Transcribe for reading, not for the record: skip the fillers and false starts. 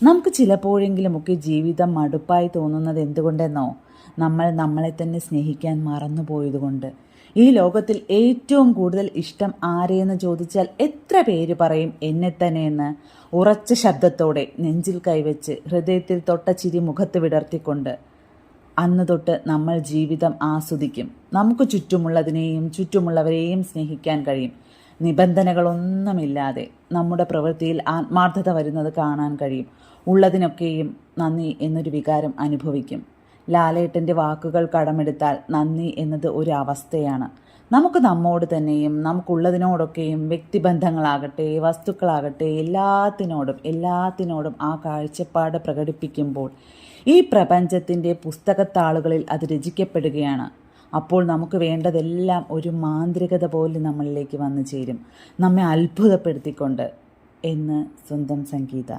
നമുക്ക് ചിലപ്പോഴെങ്കിലുമൊക്കെ ജീവിതം മടുപ്പായി തോന്നുന്നത് എന്തുകൊണ്ടെന്നോ, നമ്മൾ നമ്മളെ തന്നെ സ്നേഹിക്കാൻ മറന്നുപോയതുകൊണ്ട്. ഈ ലോകത്തിൽ ഏറ്റവും കൂടുതൽ ഇഷ്ടം ആരെയെന്ന് ചോദിച്ചാൽ എത്ര പേര് പറയും എന്നെ തന്നെയെന്ന്. ഉറച്ച ശബ്ദത്തോടെ നെഞ്ചിൽ കൈവച്ച് ഹൃദയത്തിൽ തൊട്ട ചിരി മുഖത്ത് വിടർത്തിക്കൊണ്ട് അന്ന് തൊട്ട് നമ്മൾ ജീവിതം ആസ്വദിക്കും. നമുക്ക് ചുറ്റുമുള്ളതിനെയും ചുറ്റുമുള്ളവരെയും സ്നേഹിക്കാൻ കഴിയും. നിബന്ധനകളൊന്നുമില്ലാതെ നമ്മുടെ പ്രവൃത്തിയിൽ ആത്മാർത്ഥത വരുന്നത് കാണാൻ കഴിയും. ഉള്ളതിനൊക്കെയും നന്ദി എന്നൊരു വികാരം അനുഭവിക്കും. ലാലേട്ടൻ്റെ വാക്കുകൾ കടമെടുത്താൽ നന്ദി എന്നത് ഒരു അവസ്ഥയാണ്. നമുക്ക് നമ്മോട് തന്നെയും നമുക്കുള്ളതിനോടൊക്കെയും വ്യക്തിബന്ധങ്ങളാകട്ടെ വസ്തുക്കളാകട്ടെ എല്ലാത്തിനോടും ആ കാഴ്ചപ്പാട് പ്രകടിപ്പിക്കുമ്പോൾ ഈ പ്രപഞ്ചത്തിൻ്റെ പുസ്തകത്താളുകളിൽ അത് രചിക്കപ്പെടുകയാണ്. അപ്പോൾ നമുക്ക് വേണ്ടതെല്ലാം ഒരു മാന്ത്രികത പോലെ നമ്മളിലേക്ക് വന്നു ചേരും, നമ്മെ അത്ഭുതപ്പെടുത്തിക്കൊണ്ട് എന്ന് സ്വന്തം സംഗീത.